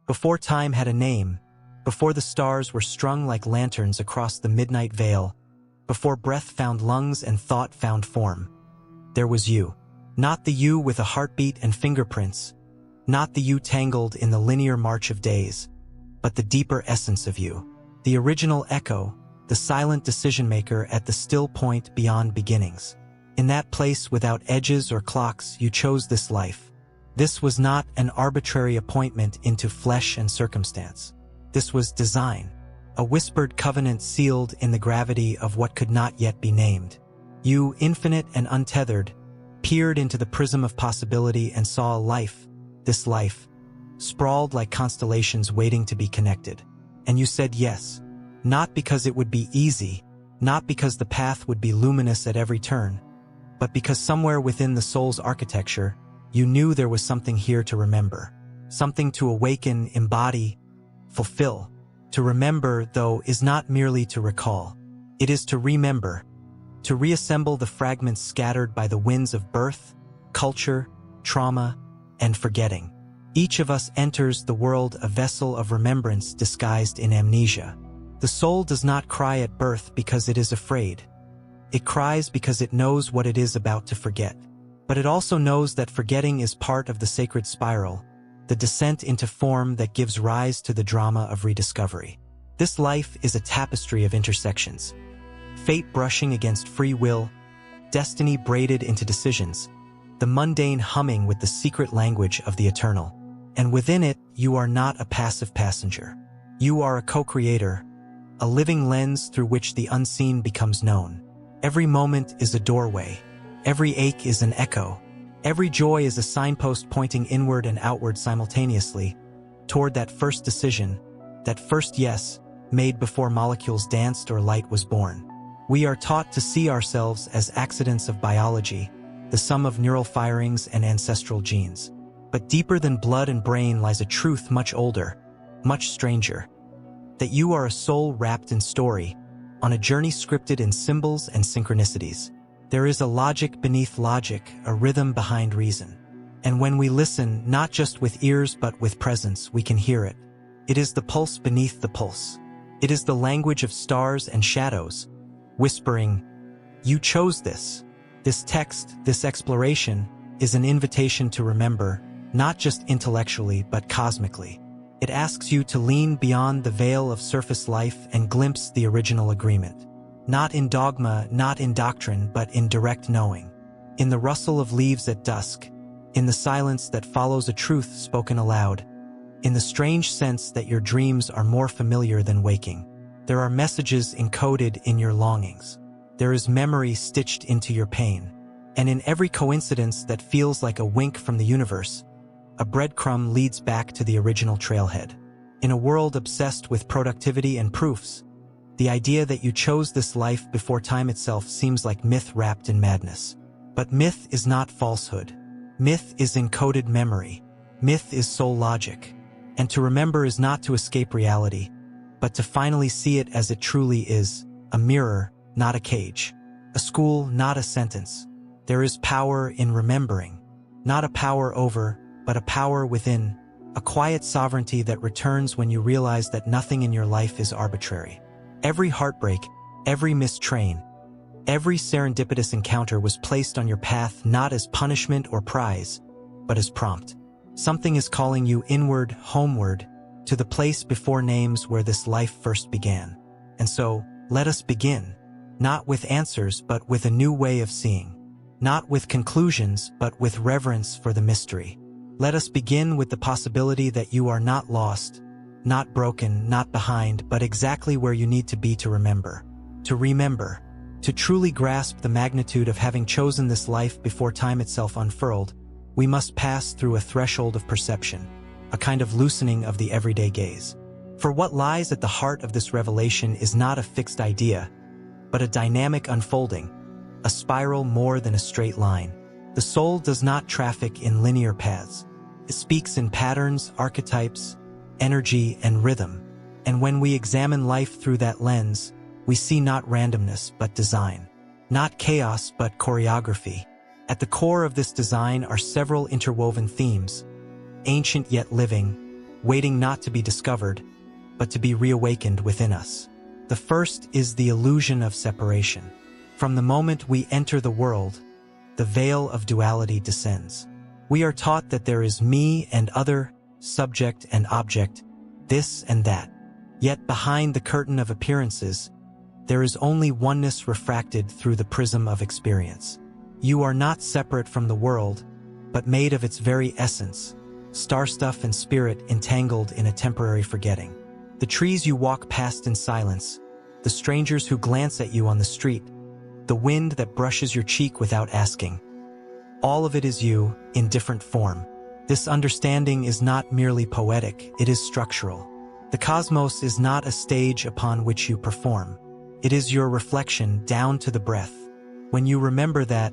Before time had a name, before the stars were strung like lanterns across the midnight veil, before breath found lungs and thought found form, there was you. Not the you with a heartbeat and fingerprints, not the you tangled in the linear march of days, but the deeper essence of you, the original echo, the silent decision-maker at the still point beyond beginnings. In that place without edges or clocks, you chose this life. This was not an arbitrary appointment into flesh and circumstance. This was design, a whispered covenant sealed in the gravity of what could not yet be named. You, infinite and untethered, peered into the prism of possibility and saw a life, this life, sprawled like constellations waiting to be connected. And you said yes, not because it would be easy, not because the path would be luminous at every turn, but because somewhere within the soul's architecture, you knew there was something here to remember, something to awaken, embody, fulfill. To remember, though, is not merely to recall. It is to remember, to reassemble the fragments scattered by the winds of birth, culture, trauma, and forgetting. Each of us enters the world a vessel of remembrance disguised in amnesia. The soul does not cry at birth because it is afraid. It cries because it knows what it is about to forget. But it also knows that forgetting is part of the sacred spiral, the descent into form that gives rise to the drama of rediscovery. This life is a tapestry of intersections. Fate brushing against free will, destiny braided into decisions, the mundane humming with the secret language of the eternal. And within it, you are not a passive passenger. You are a co-creator, a living lens through which the unseen becomes known. Every moment is a doorway. Every ache is an echo. Every joy is a signpost pointing inward and outward simultaneously, toward that first decision, that first yes, made before molecules danced or light was born. We are taught to see ourselves as accidents of biology, the sum of neural firings and ancestral genes. But deeper than blood and brain lies a truth much older, much stranger, that you are a soul wrapped in story, on a journey scripted in symbols and synchronicities. There is a logic beneath logic, a rhythm behind reason. And when we listen, not just with ears but with presence, we can hear it. It is the pulse beneath the pulse. It is the language of stars and shadows, whispering, "You chose this." This text, this exploration, is an invitation to remember, not just intellectually but cosmically. It asks you to lean beyond the veil of surface life and glimpse the original agreement. Not in dogma, not in doctrine, but in direct knowing. In the rustle of leaves at dusk, in the silence that follows a truth spoken aloud, in the strange sense that your dreams are more familiar than waking. There are messages encoded in your longings. There is memory stitched into your pain. And in every coincidence that feels like a wink from the universe, a breadcrumb leads back to the original trailhead. In a world obsessed with productivity and proofs, the idea that you chose this life before time itself seems like myth wrapped in madness. But myth is not falsehood. Myth is encoded memory. Myth is soul logic. And to remember is not to escape reality, but to finally see it as it truly is, a mirror, not a cage. A school, not a sentence. There is power in remembering. Not a power over, but a power within. A quiet sovereignty that returns when you realize that nothing in your life is arbitrary. Every heartbreak, every missed train, every serendipitous encounter was placed on your path not as punishment or prize, but as prompt. Something is calling you inward, homeward, to the place before names where this life first began. And so, let us begin. Not with answers, but with a new way of seeing. Not with conclusions, but with reverence for the mystery. Let us begin with the possibility that you are not lost, not broken, not behind, but exactly where you need to be to remember. To remember. To truly grasp the magnitude of having chosen this life before time itself unfurled, we must pass through a threshold of perception, a kind of loosening of the everyday gaze. For what lies at the heart of this revelation is not a fixed idea, but a dynamic unfolding, a spiral more than a straight line. The soul does not traffic in linear paths. It speaks in patterns, archetypes, energy, and rhythm. And when we examine life through that lens, we see not randomness but design. Not chaos but choreography. At the core of this design are several interwoven themes, ancient yet living, waiting not to be discovered, but to be reawakened within us. The first is the illusion of separation. From the moment we enter the world, the veil of duality descends. We are taught that there is me and other, subject and object, this and that. Yet behind the curtain of appearances, there is only oneness refracted through the prism of experience. You are not separate from the world, but made of its very essence, star stuff and spirit entangled in a temporary forgetting. The trees you walk past in silence, the strangers who glance at you on the street, the wind that brushes your cheek without asking. All of it is you, in different form. This understanding is not merely poetic, it is structural. The cosmos is not a stage upon which you perform. It is your reflection down to the breath. When you remember that,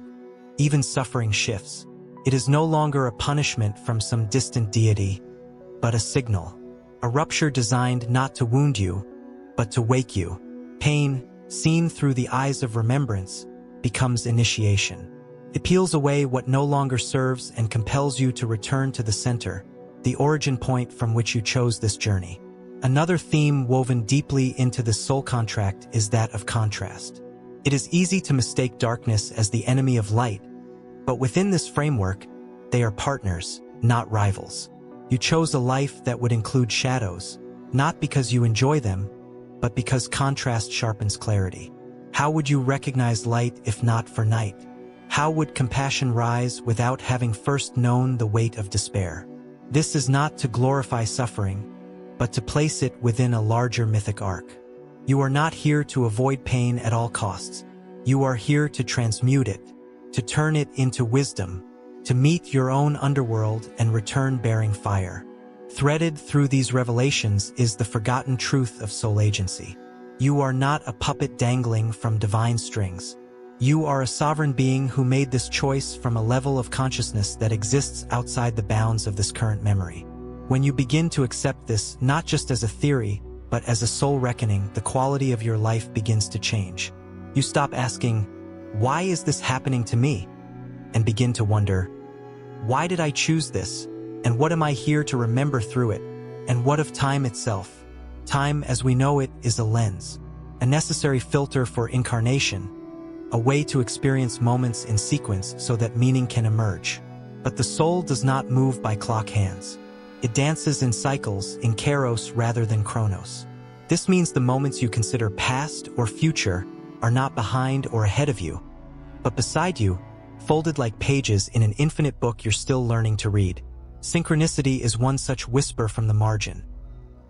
even suffering shifts. It is no longer a punishment from some distant deity, but a signal. A rupture designed not to wound you, but to wake you. Pain, seen through the eyes of remembrance, becomes initiation. It peels away what no longer serves and compels you to return to the center, the origin point from which you chose this journey. Another theme woven deeply into the soul contract is that of contrast. It is easy to mistake darkness as the enemy of light, but within this framework, they are partners, not rivals. You chose a life that would include shadows, not because you enjoy them, but because contrast sharpens clarity. How would you recognize light if not for night? How would compassion rise without having first known the weight of despair? This is not to glorify suffering, but to place it within a larger mythic arc. You are not here to avoid pain at all costs. You are here to transmute it, to turn it into wisdom, to meet your own underworld and return bearing fire. Threaded through these revelations is the forgotten truth of soul agency. You are not a puppet dangling from divine strings. You are a sovereign being who made this choice from a level of consciousness that exists outside the bounds of this current memory. When you begin to accept this not just as a theory, but as a soul reckoning, the quality of your life begins to change. You stop asking, "Why is this happening to me?" and begin to wonder, "Why did I choose this? And what am I here to remember through it? And what of time itself?" Time, as we know it, is a lens, a necessary filter for incarnation, a way to experience moments in sequence so that meaning can emerge. But the soul does not move by clock hands. It dances in cycles, in kairos rather than chronos. This means the moments you consider past or future are not behind or ahead of you, but beside you, folded like pages in an infinite book you're still learning to read. Synchronicity is one such whisper from the margin,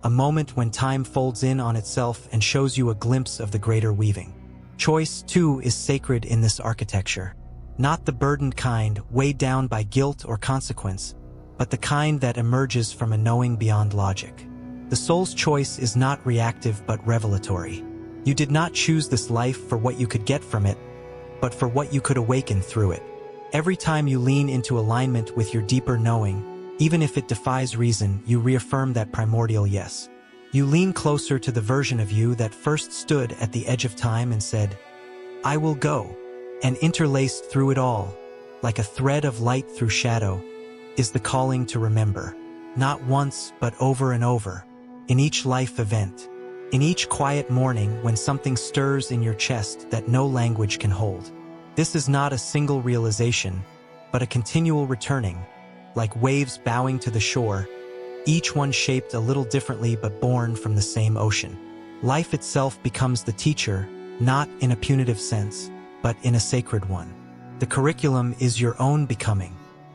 a moment when time folds in on itself and shows you a glimpse of the greater weaving. Choice, too, is sacred in this architecture, not the burdened kind weighed down by guilt or consequence, but the kind that emerges from a knowing beyond logic. The soul's choice is not reactive but revelatory. You did not choose this life for what you could get from it, but for what you could awaken through it. Every time you lean into alignment with your deeper knowing, even if it defies reason, you reaffirm that primordial yes. You lean closer to the version of you that first stood at the edge of time and said, "I will go." And interlaced through it all, like a thread of light through shadow, is the calling to remember. Not once, but over and over, in each life event, in each quiet morning when something stirs in your chest that no language can hold. This is not a single realization, but a continual returning, like waves bowing to the shore, each one shaped a little differently but born from the same ocean. Life itself becomes the teacher, not in a punitive sense, but in a sacred one. The curriculum is your own becoming.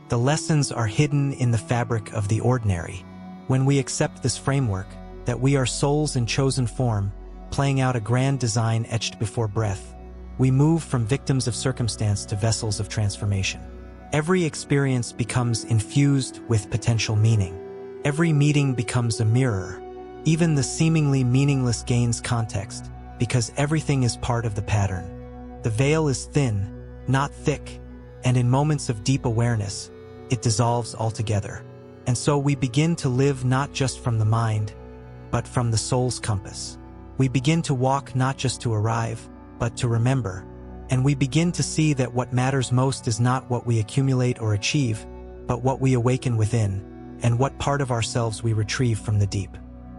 The lessons are hidden in the fabric of the ordinary. When we accept this framework, that we are souls in chosen form, playing out a grand design etched before breath, we move from victims of circumstance to vessels of transformation. Every experience becomes infused with potential meaning. Every meeting becomes a mirror. Even the seemingly meaningless gains context, because everything is part of the pattern. The veil is thin, not thick, and in moments of deep awareness, it dissolves altogether. And so we begin to live not just from the mind, but from the soul's compass. We begin to walk not just to arrive, but to remember. And we begin to see that what matters most is not what we accumulate or achieve, but what we awaken within. and what part of ourselves we retrieve from the deep.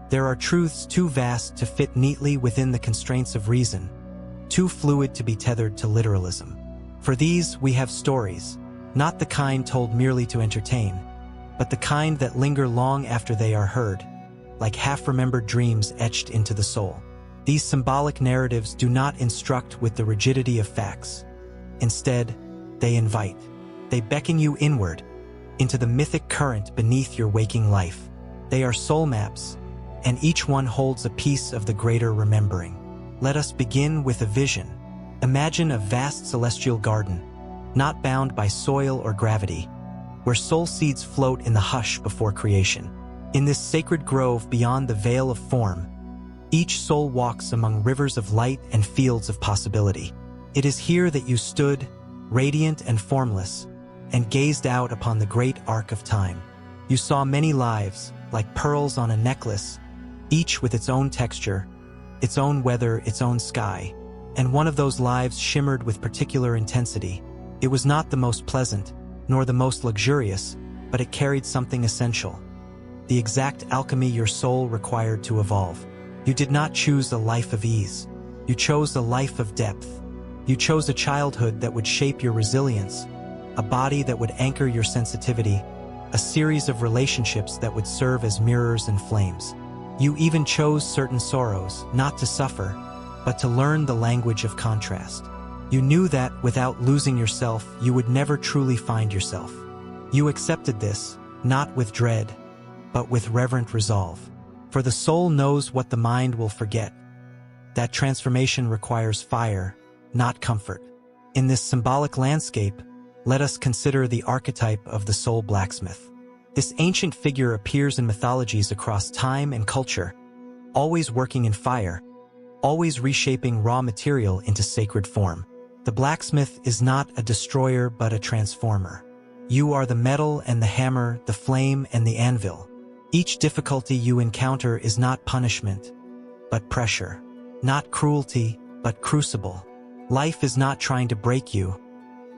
There are truths too vast to fit neatly within the constraints of reason, too fluid to be tethered to literalism. For these, we have stories, not the kind told merely to entertain, but the kind that linger long after they are heard, like half-remembered dreams etched into the soul. These symbolic narratives do not instruct with the rigidity of facts. Instead, they invite. They beckon you inward, into the mythic current beneath your waking life. They are soul maps, and each one holds a piece of the greater remembering. Let us begin with a vision. Imagine a vast celestial garden, not bound by soil or gravity, where soul seeds float in the hush before creation. In this sacred grove beyond the veil of form, each soul walks among rivers of light and fields of possibility. It is here that you stood, radiant and formless, and gazed out upon the great arc of time. You saw many lives, like pearls on a necklace, each with its own texture, its own weather, its own sky, and one of those lives shimmered with particular intensity. It was not the most pleasant, nor the most luxurious, but it carried something essential, the exact alchemy your soul required to evolve. You did not choose a life of ease. You chose a life of depth. You chose a childhood that would shape your resilience, a body that would anchor your sensitivity, a series of relationships that would serve as mirrors and flames. You even chose certain sorrows, not to suffer, but to learn the language of contrast. You knew that, without losing yourself, you would never truly find yourself. You accepted this, not with dread, but with reverent resolve. For the soul knows what the mind will forget. That transformation requires fire, not comfort. In this symbolic landscape, let us consider the archetype of the soul blacksmith. This ancient figure appears in mythologies across time and culture, always working in fire, always reshaping raw material into sacred form. The blacksmith is not a destroyer but a transformer. You are the metal and the hammer, the flame and the anvil. Each difficulty you encounter is not punishment, but pressure. Not cruelty, but crucible. Life is not trying to break you,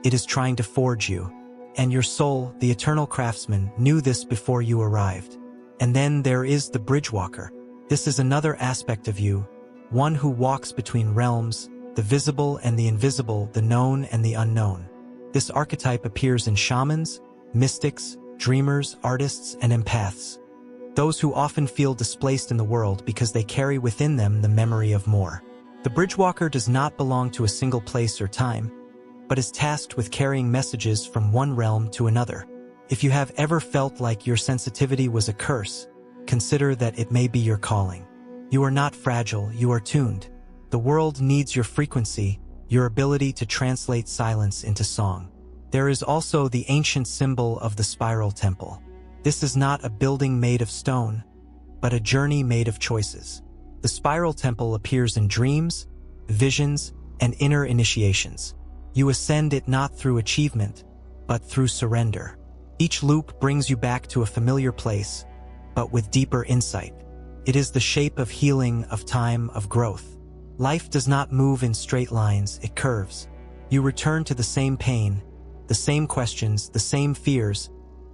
it is trying to forge you. And your soul, the eternal craftsman, knew this before you arrived. And then there is the bridgewalker. This is another aspect of you, one who walks between realms, the visible and the invisible, the known and the unknown. This archetype appears in shamans, mystics, dreamers, artists, and empaths. Those who often feel displaced in the world because they carry within them the memory of more. The bridgewalker does not belong to a single place or time, but is tasked with carrying messages from one realm to another. If you have ever felt like your sensitivity was a curse, consider that it may be your calling. You are not fragile, you are tuned. The world needs your frequency, your ability to translate silence into song. There is also the ancient symbol of the spiral temple. This is not a building made of stone, but a journey made of choices. The spiral temple appears in dreams, visions, and inner initiations. You ascend it not through achievement, but through surrender. Each loop brings you back to a familiar place, but with deeper insight. It is the shape of healing, of time, of growth. Life does not move in straight lines, it curves. You return to the same pain, the same questions, the same fears,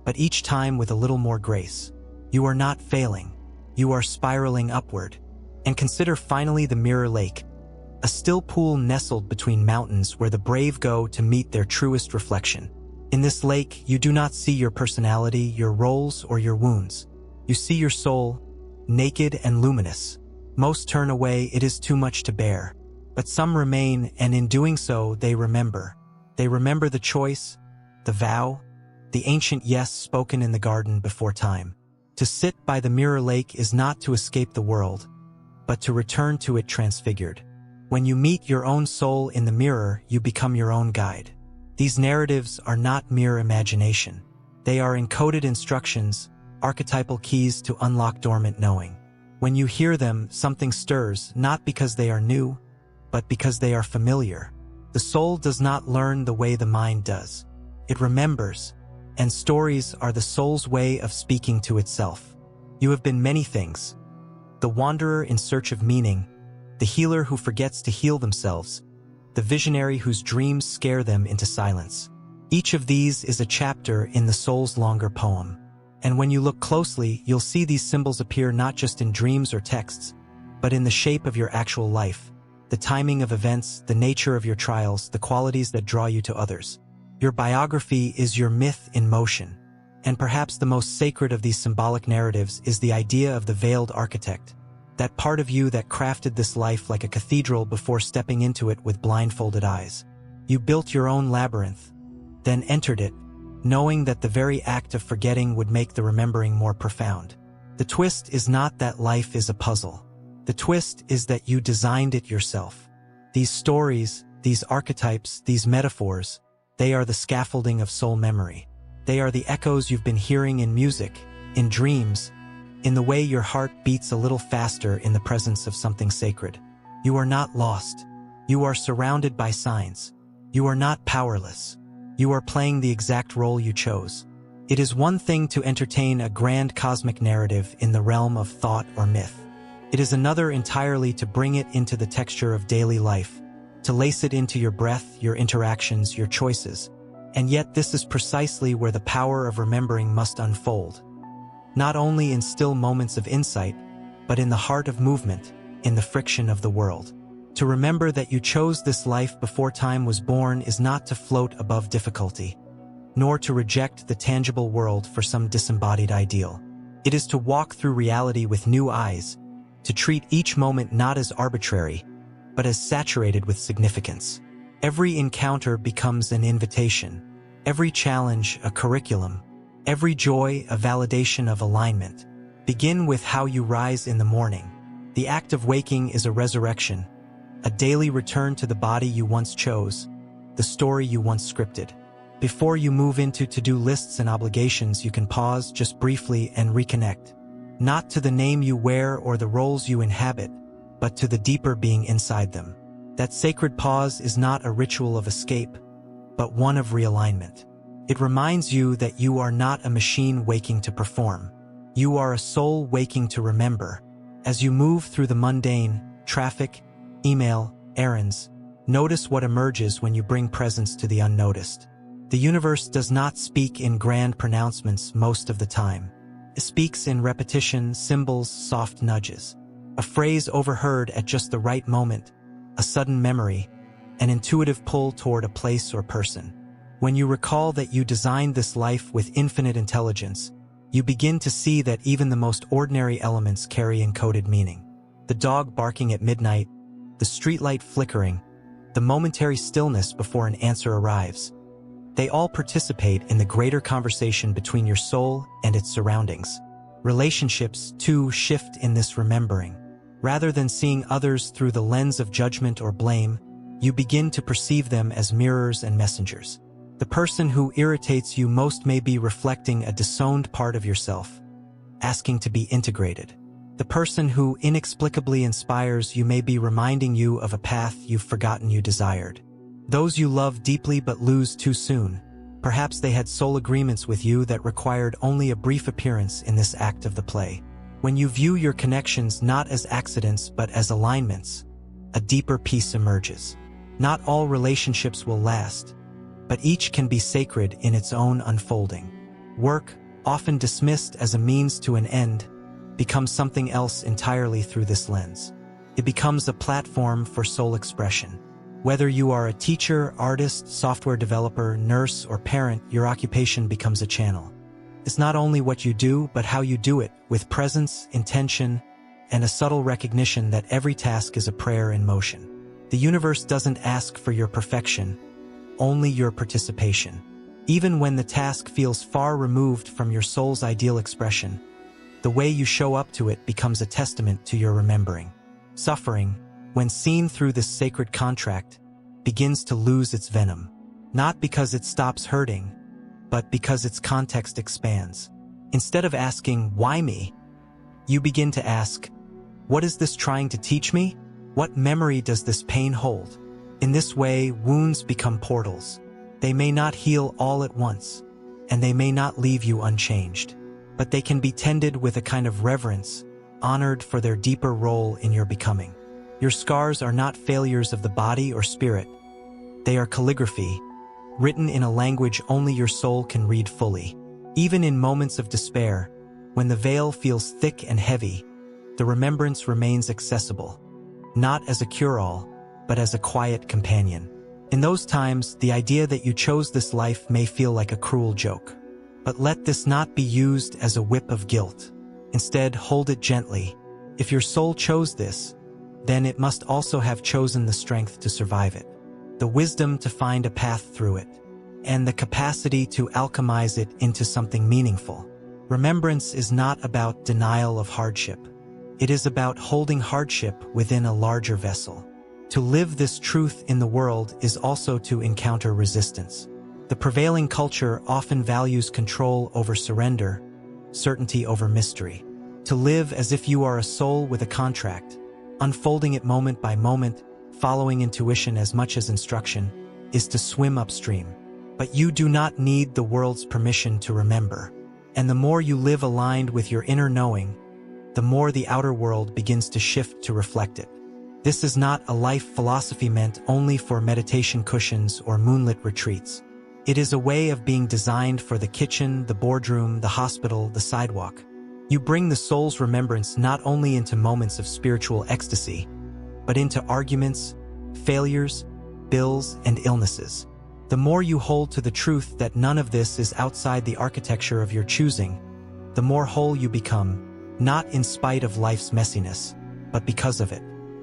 but each time with a little more grace. You are not failing. You are spiraling upward. And consider finally the Mirror Lake, a still pool nestled between mountains where the brave go to meet their truest reflection. In this lake, you do not see your personality, your roles, or your wounds. You see your soul, naked and luminous. Most turn away, it is too much to bear. But some remain, and in doing so, they remember. They remember the choice, the vow, the ancient yes spoken in the garden before time. To sit by the Mirror Lake is not to escape the world, but to return to it transfigured. When you meet your own soul in the mirror, you become your own guide. These narratives are not mere imagination. They are encoded instructions, archetypal keys to unlock dormant knowing. When you hear them, something stirs, not because they are new, but because they are familiar. The soul does not learn the way the mind does. It remembers, and stories are the soul's way of speaking to itself. You have been many things. The wanderer in search of meaning, the healer who forgets to heal themselves, the visionary whose dreams scare them into silence. Each of these is a chapter in the soul's longer poem. And when you look closely, you'll see these symbols appear not just in dreams or texts, but in the shape of your actual life, the timing of events, the nature of your trials, the qualities that draw you to others. Your biography is your myth in motion. And perhaps the most sacred of these symbolic narratives is the idea of the veiled architect, that part of you that crafted this life like a cathedral before stepping into it with blindfolded eyes. You built your own labyrinth, then entered it, knowing that the very act of forgetting would make the remembering more profound. The twist is not that life is a puzzle. The twist is that you designed it yourself. These stories, these archetypes, these metaphors, they are the scaffolding of soul memory. They are the echoes you've been hearing in music, in dreams, in the way your heart beats a little faster in the presence of something sacred. You are not lost. You are surrounded by signs. You are not powerless. You are playing the exact role you chose. It is one thing to entertain a grand cosmic narrative in the realm of thought or myth. It is another entirely to bring it into the texture of daily life, to lace it into your breath, your interactions, your choices. And yet this is precisely where the power of remembering must unfold. Not only in still moments of insight, but in the heart of movement, in the friction of the world. To remember that you chose this life before time was born is not to float above difficulty, nor to reject the tangible world for some disembodied ideal. It is to walk through reality with new eyes, to treat each moment not as arbitrary, but as saturated with significance. Every encounter becomes an invitation, every challenge a curriculum, every joy a validation of alignment. Begin with how you rise in the morning. The act of waking is a resurrection, a daily return to the body you once chose, the story you once scripted. Before you move into to-do lists and obligations, you can pause just briefly and reconnect. Not to the name you wear or the roles you inhabit, but to the deeper being inside them. That sacred pause is not a ritual of escape, but one of realignment. It reminds you that you are not a machine waking to perform. You are a soul waking to remember. As you move through the mundane, traffic, email, errands, notice what emerges when you bring presence to the unnoticed. The universe does not speak in grand pronouncements most of the time. It speaks in repetition, symbols, soft nudges. A phrase overheard at just the right moment, a sudden memory, an intuitive pull toward a place or person. When you recall that you designed this life with infinite intelligence, you begin to see that even the most ordinary elements carry encoded meaning. The dog barking at midnight, the streetlight flickering, the momentary stillness before an answer arrives. They all participate in the greater conversation between your soul and its surroundings. Relationships, too, shift in this remembering. Rather than seeing others through the lens of judgment or blame, you begin to perceive them as mirrors and messengers. The person who irritates you most may be reflecting a disowned part of yourself, asking to be integrated. The person who inexplicably inspires you may be reminding you of a path you've forgotten you desired. Those you love deeply but lose too soon, perhaps they had soul agreements with you that required only a brief appearance in this act of the play. When you view your connections not as accidents but as alignments, a deeper peace emerges. Not all relationships will last, but each can be sacred in its own unfolding. Work, often dismissed as a means to an end, becomes something else entirely through this lens. It becomes a platform for soul expression. Whether you are a teacher, artist, software developer, nurse, or parent, your occupation becomes a channel. It's not only what you do, but how you do it, with presence, intention, and a subtle recognition that every task is a prayer in motion. The universe doesn't ask for your perfection, only your participation. Even when the task feels far removed from your soul's ideal expression, the way you show up to it becomes a testament to your remembering. Suffering, when seen through this sacred contract, begins to lose its venom. Not because it stops hurting, but because its context expands. Instead of asking, "Why me?" you begin to ask, "What is this trying to teach me? What memory does this pain hold?" In this way, wounds become portals. They may not heal all at once, and they may not leave you unchanged, but they can be tended with a kind of reverence, honored for their deeper role in your becoming. Your scars are not failures of the body or spirit. They are calligraphy, written in a language only your soul can read fully. Even in moments of despair, when the veil feels thick and heavy, the remembrance remains accessible, not as a cure-all, but as a quiet companion. In those times, the idea that you chose this life may feel like a cruel joke. But let this not be used as a whip of guilt. Instead, hold it gently. If your soul chose this, then it must also have chosen the strength to survive it, the wisdom to find a path through it, and the capacity to alchemize it into something meaningful. Remembrance is not about denial of hardship. It is about holding hardship within a larger vessel. To live this truth in the world is also to encounter resistance. The prevailing culture often values control over surrender, certainty over mystery. To live as if you are a soul with a contract, unfolding it moment by moment, following intuition as much as instruction, is to swim upstream. But you do not need the world's permission to remember. And the more you live aligned with your inner knowing, the more the outer world begins to shift to reflect it. This is not a life philosophy meant only for meditation cushions or moonlit retreats. It is a way of being designed for the kitchen, the boardroom, the hospital, the sidewalk. You bring the soul's remembrance not only into moments of spiritual ecstasy, but into arguments, failures, bills, and illnesses. The more you hold to the truth that none of this is outside the architecture of your choosing, the more whole you become, not in spite of life's messiness, but because of it.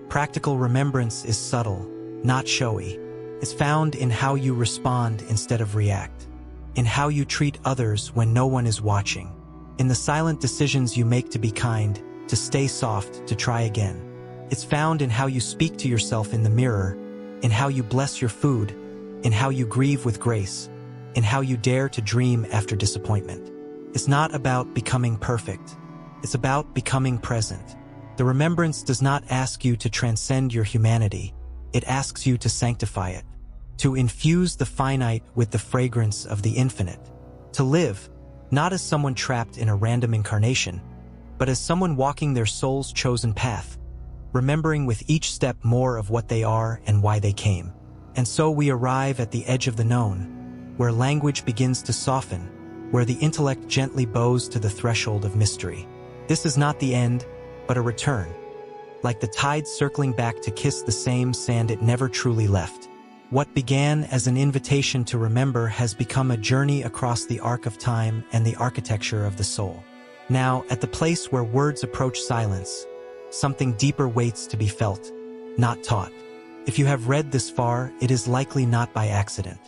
Practical remembrance is subtle, not showy. It's found in how you respond instead of react, in how you treat others when no one is watching, in the silent decisions you make to be kind, to stay soft, to try again. It's found in how you speak to yourself in the mirror, in how you bless your food, in how you grieve with grace, in how you dare to dream after disappointment. It's not about becoming perfect. It's about becoming present. The remembrance does not ask you to transcend your humanity. It asks you to sanctify it, to infuse the finite with the fragrance of the infinite, to live, not as someone trapped in a random incarnation, but as someone walking their soul's chosen path, remembering with each step more of what they are and why they came. And so we arrive at the edge of the known, where language begins to soften, where the intellect gently bows to the threshold of mystery. This is not the end, but a return, like the tide circling back to kiss the same sand it never truly left. What began as an invitation to remember has become a journey across the arc of time and the architecture of the soul. Now, at the place where words approach silence, something deeper waits to be felt, not taught. If you have read this far, it is likely not by accident.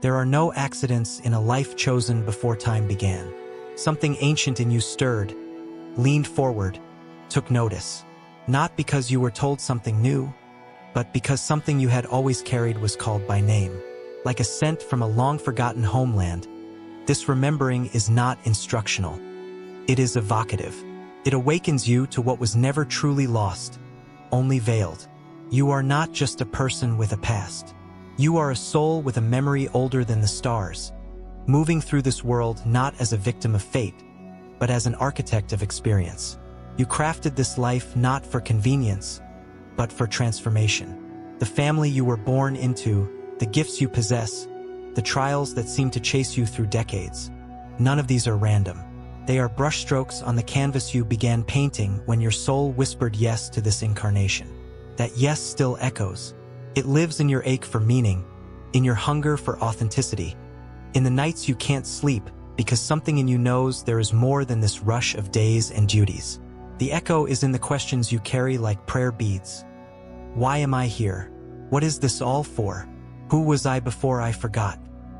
There are no accidents in a life chosen before time began. Something ancient in you stirred, leaned forward, took notice. Not because you were told something new, but because something you had always carried was called by name. Like a scent from a long-forgotten homeland, this remembering is not instructional. It is evocative. It awakens you to what was never truly lost, only veiled. You are not just a person with a past. You are a soul with a memory older than the stars, moving through this world not as a victim of fate, but as an architect of experience. You crafted this life not for convenience, but for transformation. The family you were born into, the gifts you possess, the trials that seem to chase you through decades. None of these are random. They are brushstrokes on the canvas you began painting when your soul whispered yes to this incarnation. That yes still echoes. It lives in your ache for meaning, in your hunger for authenticity, in the nights you can't sleep because something in you knows there is more than this rush of days and duties. The echo is in the questions you carry like prayer beads. Why am I here? What is this all for? Who was I before I forgot?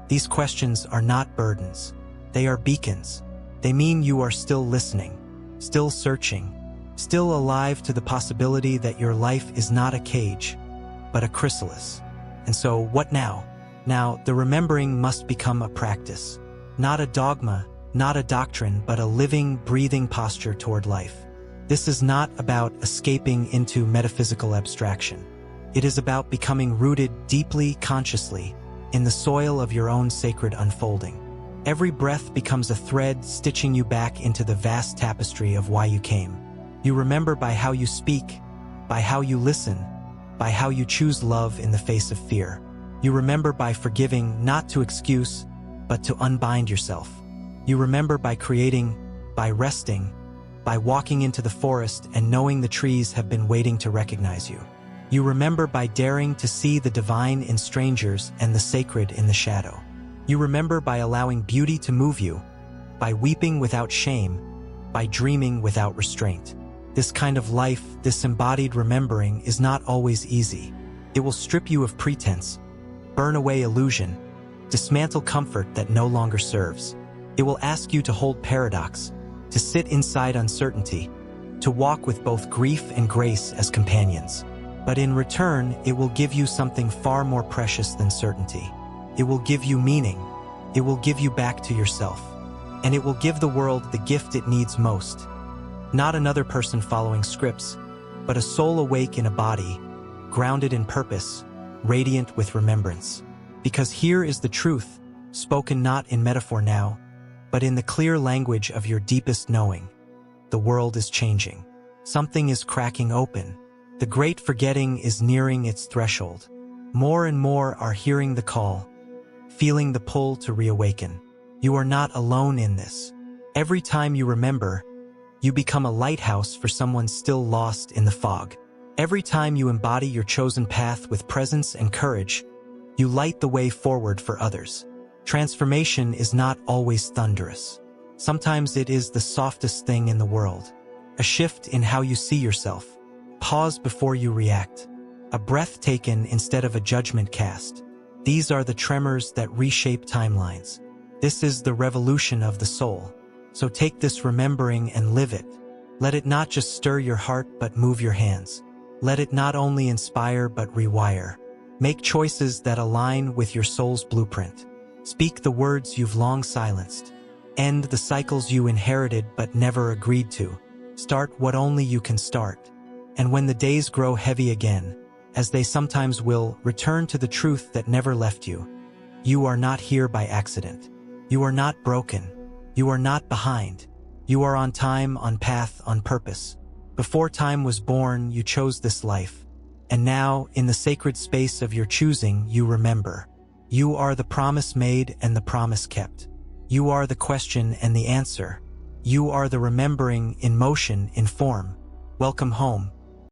These questions are not burdens. They are beacons. They mean you are still listening, still searching, still alive to the possibility that your life is not a cage, but a chrysalis. And so, what now? Now, the remembering must become a practice. Not a dogma, not a doctrine, but a living, breathing posture toward life. This is not about escaping into metaphysical abstraction. It is about becoming rooted deeply, consciously, in the soil of your own sacred unfolding. Every breath becomes a thread stitching you back into the vast tapestry of why you came. You remember by how you speak, by how you listen, by how you choose love in the face of fear. You remember by forgiving not to excuse, but to unbind yourself. You remember by creating, by resting, by walking into the forest and knowing the trees have been waiting to recognize you. You remember by daring to see the divine in strangers and the sacred in the shadow. You remember by allowing beauty to move you, by weeping without shame, by dreaming without restraint. This kind of life, this embodied remembering, is not always easy. It will strip you of pretense, burn away illusion, dismantle comfort that no longer serves. It will ask you to hold paradox, to sit inside uncertainty, to walk with both grief and grace as companions. But in return, it will give you something far more precious than certainty. It will give you meaning. It will give you back to yourself. And it will give the world the gift it needs most. Not another person following scripts, but a soul awake in a body, grounded in purpose, radiant with remembrance. Because here is the truth, spoken not in metaphor now, but in the clear language of your deepest knowing. The world is changing. Something is cracking open. The great forgetting is nearing its threshold. More and more are hearing the call, feeling the pull to reawaken. You are not alone in this. Every time you remember, you become a lighthouse for someone still lost in the fog. Every time you embody your chosen path with presence and courage, you light the way forward for others. Transformation is not always thunderous. Sometimes it is the softest thing in the world. A shift in how you see yourself. Pause before you react. A breath taken instead of a judgment cast. These are the tremors that reshape timelines. This is the revolution of the soul. So take this remembering and live it. Let it not just stir your heart but move your hands. Let it not only inspire but rewire. Make choices that align with your soul's blueprint. Speak the words you've long silenced. End the cycles you inherited but never agreed to. Start what only you can start. And when the days grow heavy again, as they sometimes will, return to the truth that never left you. You are not here by accident. You are not broken. You are not behind. You are on time, on path, on purpose. Before time was born, you chose this life. And now, in the sacred space of your choosing, you remember. You are the promise made and the promise kept. You are the question and the answer. You are the remembering in motion, in form. Welcome home.